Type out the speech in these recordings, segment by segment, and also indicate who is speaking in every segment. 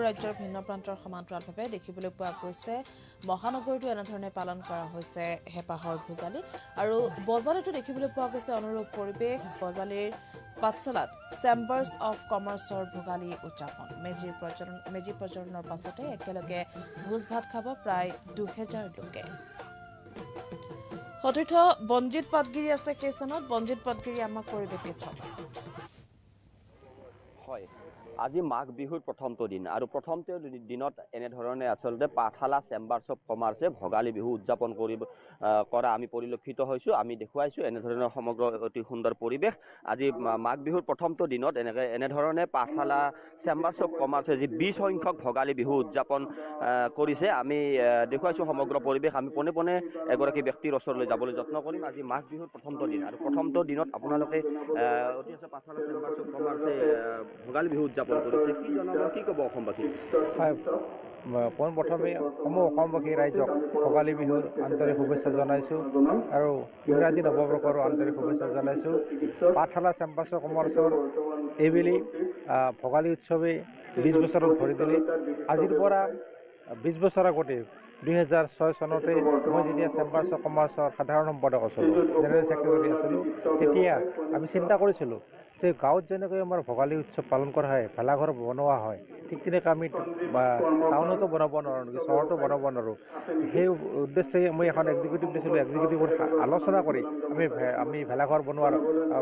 Speaker 1: ৰাজ্যৰ ভিন্ন প্ৰান্তৰ সমান্তৰালভাৱে দেখিবলৈ পোৱা গৈছে মহানগৰীটো এনেধৰণে পালন কৰা হৈছে হেপাহৰ ভোগালী আৰু বজালিতো দেখিবলৈ পোৱা গৈছে অনুৰূপ পৰিৱেশ বজালিৰ পাঠশালাত চেম্বাৰ্ছ অফ কমাৰ্চৰ ভোগালী উদযাপন মেজি প্ৰজ্বলনৰ পাছতে একেলগে ভোজ ভাত খাব প্ৰায় ২০০০ লোকে সতীৰ্থ বঞ্জিত পাটগিৰি আছে কেইস্থানত বঞ্জিত পাটগিৰি আমাক পৰিৱেশ দেখুৱাব
Speaker 2: হয় আজি মাঘ বিহুৰ প্ৰথমটো দিন আৰু প্ৰথমটো দিনত এনেধৰণে আচলতে পাঠশালা চেম্বাৰ্ছ অফ কমাৰ্চে ভোগালী বিহু উদযাপন কৰা আমি পৰিলক্ষিত হৈছোঁ আমি দেখুৱাইছোঁ এনেধৰণৰ সমগ্ৰ অতি সুন্দৰ পৰিৱেশ আজি মাঘ বিহুৰ প্ৰথমটো দিনত এনেধৰণে পাঠশালা চেম্বাৰ্ছ অফ কমাৰ্চে যি ২০ সংখ্যক ভোগালী বিহু উদযাপন কৰিছে আমি দেখুৱাইছোঁ সমগ্ৰ পৰিৱেশ আমি পোনে পোনে এগৰাকী ব্যক্তিৰ ওচৰলৈ যাবলৈ যত্ন কৰিম আজি মাঘ বিহুৰ প্ৰথমটো দিন আৰু প্ৰথমটো দিনত আপোনালোকে অতি আছে পাঠশালা চেম্বাৰ্ছ অফ কমাৰ্চে ভোগালী বিহু উদযাপন কৰিছে কি জনাব কি ক'ব অসমবাসী
Speaker 3: হয় পোনপ্ৰথমে অসমবাসী ৰাইজক ভোগালী বিহুৰ আন্তৰিক শুভেচ্ছা জনাইছোঁ আৰু ইংৰাজী নৱবৰ্ষৰো আন্তৰিক শুভেচ্ছা জনাইছোঁ পাঠশালা চেম্বাৰ্ছ অফ কমাৰ্চৰ এইবেলি ভোগালী উৎসৱে ২০ বছৰত ভৰি দিলে আজিৰ পৰা ২০ বছৰ আগতে ২০০৬ চনতে মই যেতিয়া চেম্বাৰ্ছ অফ কমাৰ্চৰ সাধাৰণ সম্পাদক আছিলোঁ জেনেৰেল ছেক্ৰেটাৰী আছিলোঁ তেতিয়া আমি চিন্তা কৰিছিলোঁ যে গাঁৱত যেনেকৈ আমাৰ ভোগালী উৎসৱ পালন কৰা হয় ভেলাঘৰ বনোৱা হয় ঠিক তেনেকৈ আমি টাউনতো বনাব নোৱাৰোঁ নেকি চহৰতো বনাব নোৱাৰোঁ সেই উদ্দেশ্যে মই এখন এক্সিকিউটিভ দিছিলোঁ এক্সিকিউটিভত আলোচনা কৰি আমি ভেলাঘৰ বনোৱাৰ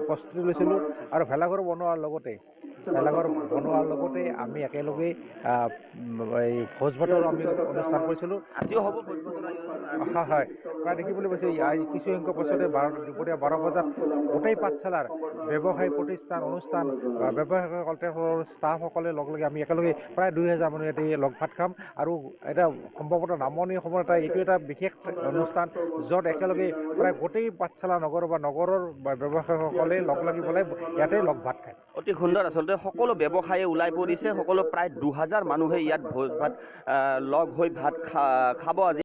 Speaker 3: প্ৰস্তুতি লৈছিলোঁ আৰু ভেলাঘৰ বনোৱাৰ লগতে আমি একেলগে এই ভোজ ভাতৰ আমি অনুষ্ঠান কৰিছিলোঁ
Speaker 2: আজিও হ'ব
Speaker 3: হয় প্ৰায় দেখিবলৈ পাইছোঁ কিছুসংখ্যক পাছতে দুপৰীয়া ১২ বজাত গোটেই পাঠশালাৰ ব্যৱসায় প্ৰতিষ্ঠান অনুষ্ঠান ব্যৱসায়ীসকল ষ্টাফসকলে লগ লাগি আমি একেলগে প্ৰায় ২০০০ মানুহ ইয়াতে লগ ভাত খাম আৰু এটা সম্ভৱতঃ নামনি অসমৰ এইটো এটা বিশেষ অনুষ্ঠান য'ত একেলগে প্ৰায় গোটেই পাঠশালা নগৰৰ ব্যৱসায়ীসকলে লগ লাগি পেলাই ইয়াতে লগ ভাত খায়
Speaker 2: অতি সুন্দৰ আচলতে সকলো ব্যৱসায়ী ওলাই পৰিছে সকলো প্ৰায় ২০০০ মানুহে ইয়াত ভোজ ভাত লগ হৈ ভাত খাব আজি